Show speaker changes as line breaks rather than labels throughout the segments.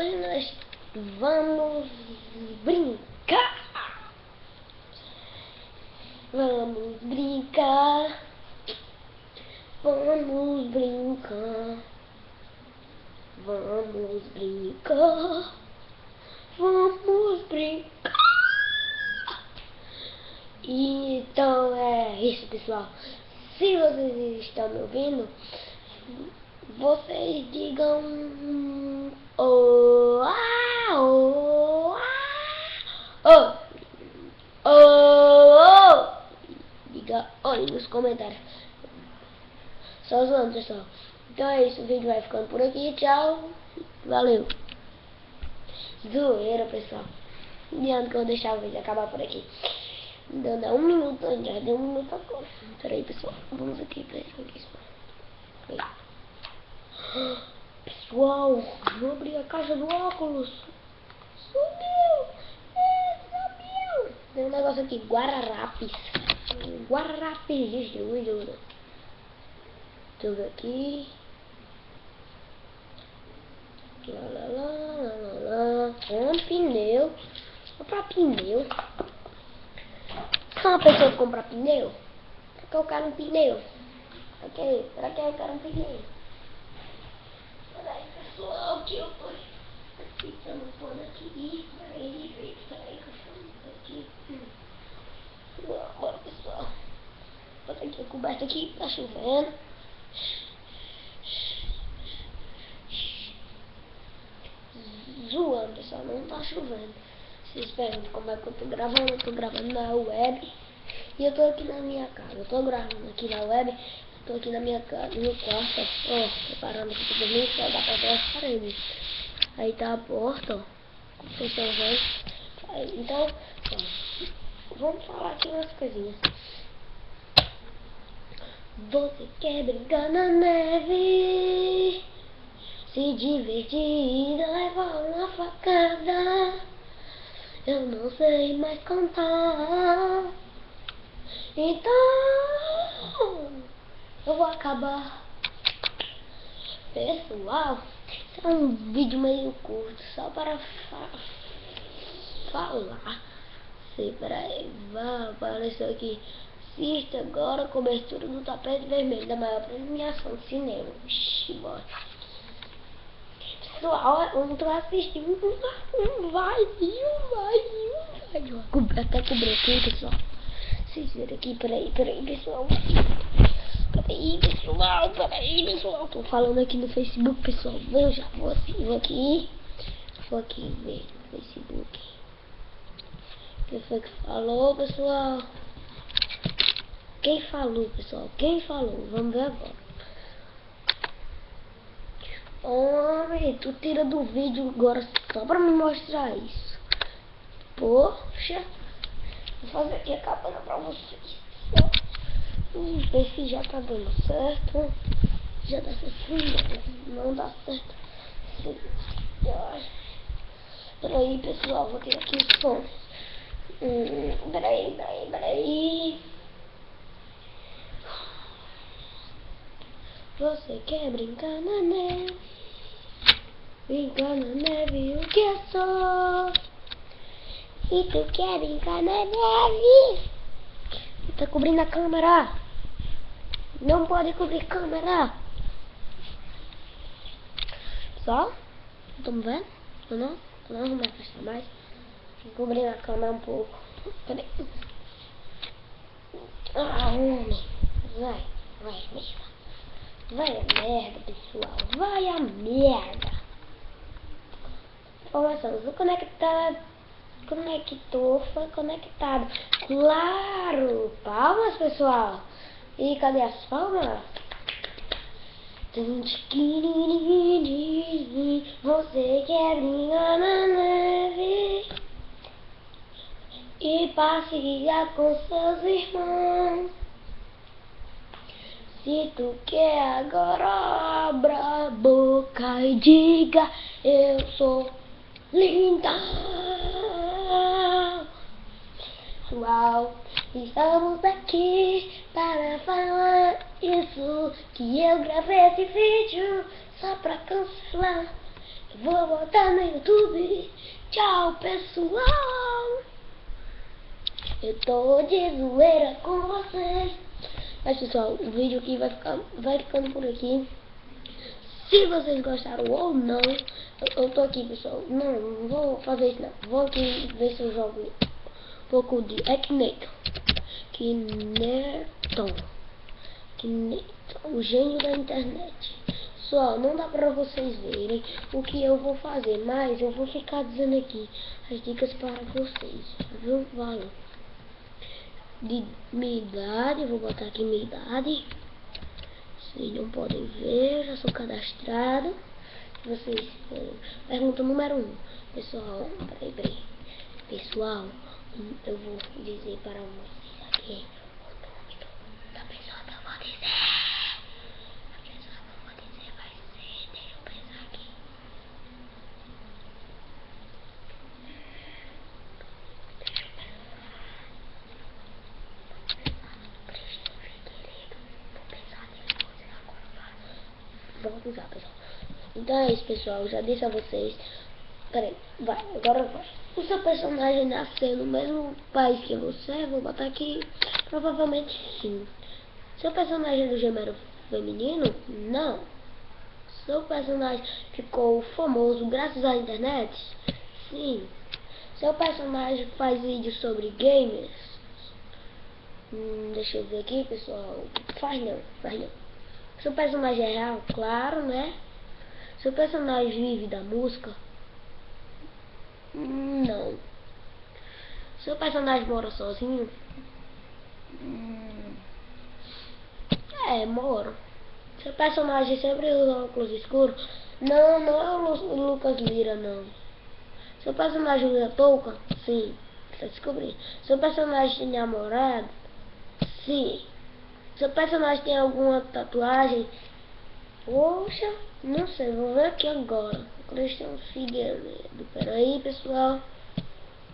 hoje nós vamos brincar. Vamos brincar. Vamos brincar. Vamos brincar. Vamos brincar. Então é isso, pessoal. Se vocês estão me ouvindo, vocês digam oh, diga oi nos comentários. Só zoando, pessoal. Então é isso, o vídeo vai ficando por aqui. Tchau, valeu. Zoeira, pessoal. Adianta que eu vou deixar o vídeo acabar por aqui. Deu 1 minuto, já deu 1 minuto agora. Pera aí, pessoal, vamos aqui pra isso. Pessoal, vou abrir a caixa do óculos. Sumiu! Sumiu! Tem um negócio aqui, Guararapes. Guararapes distribuidora. Deixa eu ver aqui. Pneu. Comprar pneu. Uma pessoa que compra pneu. Pra que eu quero um pneu? Pra que eu quero um pneu? Peraí, pessoal, que eu tô ficando por aqui. Peraí que eu chamo aqui. Bora, pessoal. Bota aqui a coberta aqui, tá chovendo. Zoando, pessoal, não tá chovendo. Vocês perguntam como é que eu tô gravando. Eu tô gravando na web. E eu tô aqui na minha casa. Eu tô gravando aqui na web. Eu tô aqui na minha casa, no meu quarto, ó. Preparando aqui pra dormir. Só dá pra ver as paredes. Aí tá a porta, ó. Vocês estão vendo? Então, ó, vamos falar aqui umas coisinhas. Você quer brincar na neve? Se divertir, levar uma facada. Eu não sei mais contar. Então eu vou acabar. Pessoal, esse é um vídeo meio curto, só para falar. Peraí, vai aparecer aqui. Assista agora a cobertura do tapete vermelho da maior premiação de cinema. Ixi, bora. Pessoal, eu tô assistindo. Vai. Até cobriu aqui, pessoal. Vocês viram aqui, peraí, pessoal. Peraí, pessoal. Tô falando aqui no Facebook, pessoal. Eu já vou aqui. Vou aqui ver no Facebook. Quem foi que falou, pessoal? Quem falou, pessoal? Quem falou? Vamos ver agora. Homem, tu tira do vídeo agora só pra me mostrar isso. Poxa. Vou fazer aqui a cabana pra vocês. Ver se já tá dando certo. Já dá certo. Não dá certo. Peraí, pessoal. Vou ter aqui o som. Peraí. Você quer brincar na neve? Brincar na neve, o que eu sou? E tu quer brincar na neve? Tá cobrindo a câmera. Não pode cobrir câmera. Só? Estão vendo? Não vou me afastar mais. Vou cobrir a câmera um pouco. Cadê? Homem. Vai mesmo. Vai a merda, pessoal. Vai a merda. Informação, foi conectado. Foi conectado. Claro. Palmas, pessoal. E cadê as palmas? Você quer brincar na neve e passear com seus irmãos. Se tu quer agora, abra a boca e diga: eu sou linda. Pessoal, estamos aqui para falar isso, que eu gravei esse vídeo só pra cancelar. Vou botar no YouTube. Tchau, pessoal. Eu tô de zoeira com vocês. Mas pessoal, o vídeo aqui vai ficando por aqui. Se vocês gostaram ou não, eu tô aqui, pessoal. Não vou fazer isso não. Vou aqui ver se eu jogo um pouco de Akinator. O gênio da internet. Só não dá pra vocês verem o que eu vou fazer, mas eu vou ficar dizendo aqui as dicas para vocês, viu? Valeu. De minha idade, vou botar aqui minha idade. Vocês não podem ver, já sou cadastrado. Vocês, pergunta número 1. Pessoal, peraí. Pessoal, eu vou dizer para vocês aqui o nome da pessoa que eu vou dizer. A pessoa que eu vou dizer vai ser, deixa eu pensar aqui. Vamos usar, pessoal. Então é isso, pessoal. Eu já disse a vocês. Peraí, agora vai. O seu personagem nasceu no mesmo país que você? Vou botar aqui. Provavelmente sim. Seu personagem é do gênero feminino? Não. Seu personagem ficou famoso graças à internet? Sim. Seu personagem faz vídeos sobre gamers? Deixa eu ver aqui, pessoal. Faz não. Seu personagem é real? Claro, né? Seu personagem vive da música? Não. Seu personagem mora sozinho? Mora. Seu personagem sempre usa óculos escuros? Não, não é o Lucas Lira, não. Seu personagem usa touca? Sim. Tá descobrindo. Seu personagem tem namorado? Sim. Seu personagem tem alguma tatuagem? Poxa, não sei, vou ver aqui agora. Christian Figueiredo. Peraí, pessoal.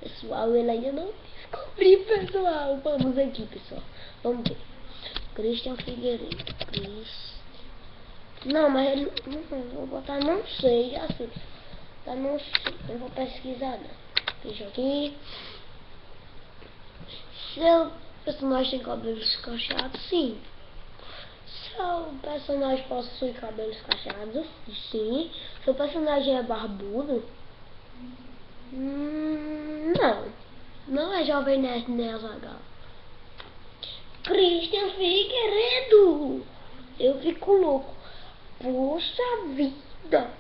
Pessoal, ele ainda não descobri, pessoal. Vamos aqui, pessoal. Vamos ver. Christian Figueiredo. Não, mas ele... Não, vou botar não sei, já sei. Tá, não sei. Eu vou pesquisar, não. Deixa aqui. Seu personagem tem cabelos cacheados? Sim. Seu personagem possui cabelos cacheados? Sim. Seu personagem é barbudo? Não. Não é Jovem Nerd nem Azaghal. Christian Figueiredo! Eu fico louco. Poxa vida!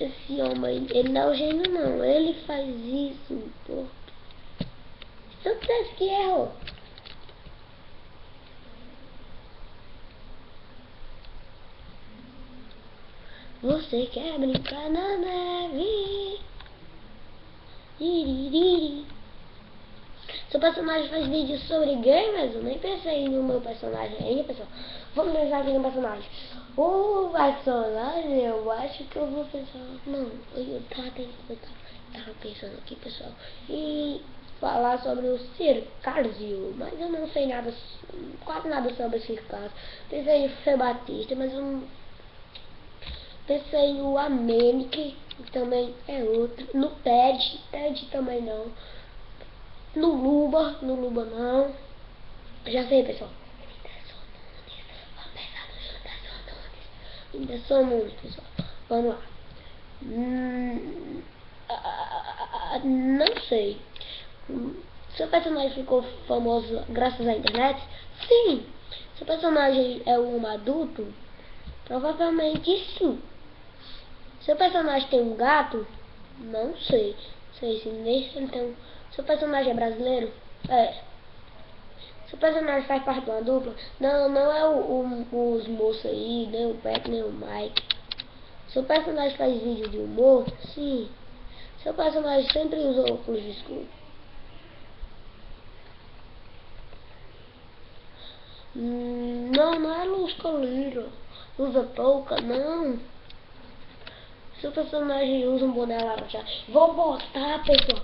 Esse homem, ele não é o gênio não. Ele faz isso, pô. Se eu dissesse que errou. Você quer brincar na neve? Seu personagem faz vídeos sobre gamers? Eu nem pensei no meu personagem ainda, pessoal. Vamos pensar aqui no personagem. O personagem, eu acho que eu vou pensar... Não, eu tava pensando aqui, pessoal. E falar sobre o Circásio. Mas eu não sei nada, quase nada sobre o Circásio. Pensei em Fê Batista, mas eu não... Pensei no Amenic, que também é outro. No Ted também não. No Luba não. Já sei, pessoal. Whindersson Nunes, pessoal. Vamos lá. Não sei. Seu personagem ficou famoso graças à internet? Sim. Seu personagem é um adulto? Provavelmente sim. Seu personagem tem um gato? Não sei. Sei se nem se ele tem um... Seu personagem é brasileiro? É. Seu personagem faz parte de uma dupla? Não, não é os moços aí, nem o Pepe, nem o Mike. Seu personagem faz vídeo de humor? Sim. Seu personagem sempre usa óculos escuros? Não, não é Luz Colira. Usa touca? Não. Seu personagem usa um boné laranja? Vou botar, pessoal.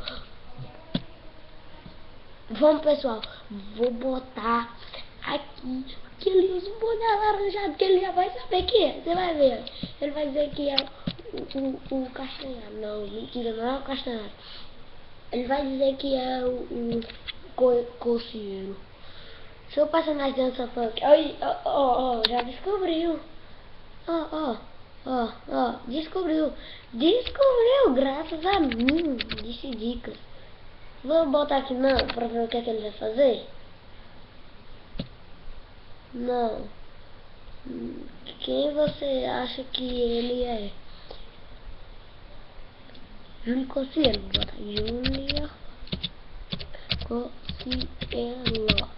Vamos, pessoal. Vou botar aqui que ele usa um boné alaranjado, que ele já vai saber que é. Você vai ver. Ele vai dizer que é o Castanhari. Não, mentira, não é o Castanhari. Ele vai dizer que é o Coceiro. Seu personagem dança funk. Ó, já descobriu. Ó, descobriu. Descobriu, graças a mim. Disse dicas. Vamos botar aqui não, pra ver o que é que ele vai fazer. Não. Quem você acha que ele é? Júlio Cossielo. Bota Júlio Cossielo.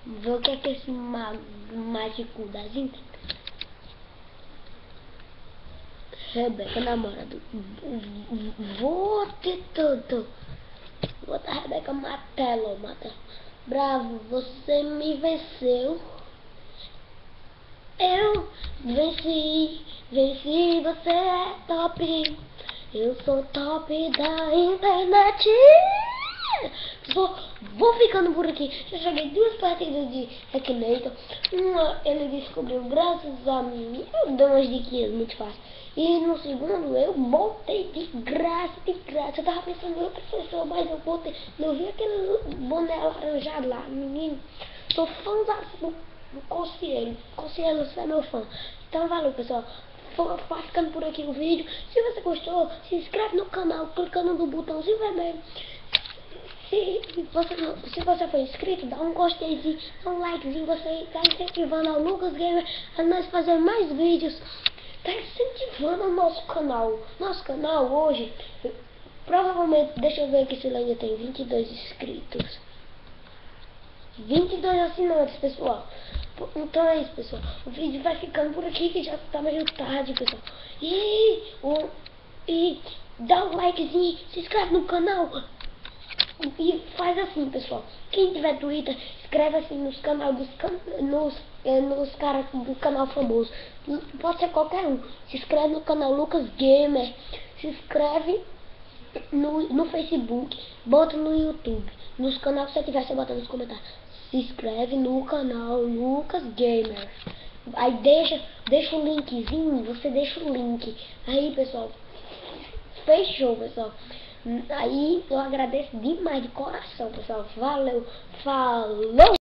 Vê o que é que esse mágico das intras. Rebeca, namorado. Vou ter tudo. Vou botar Rebeca Matelo. Bravo, você me venceu. Eu venci, você é top. Eu sou top da internet. Vou ficando por aqui. Já joguei 2 partidas de Hacknator. Uma ele descobriu graças a mim. Eu dou umas diquinhas muito fácil. E no segundo eu botei de graça. Eu tava pensando em outra pessoa, mas eu botei. Não vi aquele boné laranjado lá, menino. Sou fãzaço do Cossielo. Cossielo, você é meu fã. Então valeu, pessoal. Vai ficando por aqui o vídeo. Se você gostou, se inscreve no canal clicando no botãozinho vermelho. Se você for inscrito, dá um gosteizinho, dá um likezinho. Você está incentivando ao Lucas Gamer a nós fazer mais vídeos. Está incentivando o nosso canal. Nosso canal hoje, provavelmente, deixa eu ver aqui se ele ainda tem 22 inscritos. 22 assinantes, pessoal. Então é isso, pessoal. O vídeo vai ficando por aqui, que já tá meio tarde, pessoal. E dá um likezinho, se inscreve no canal. E faz assim, pessoal. Quem tiver Twitter, escreve assim nos canais nos caras do canal famoso. Pode ser qualquer um. Se inscreve no canal Lucas Gamer. Se inscreve no Facebook. Bota no YouTube. Nos canais que você tiver, você bota nos comentários. Se inscreve no canal Lucas Gamer. Aí deixa o linkzinho. Você deixa o link. Aí, pessoal. Fechou, pessoal. Aí eu agradeço demais de coração, pessoal. Valeu, falou!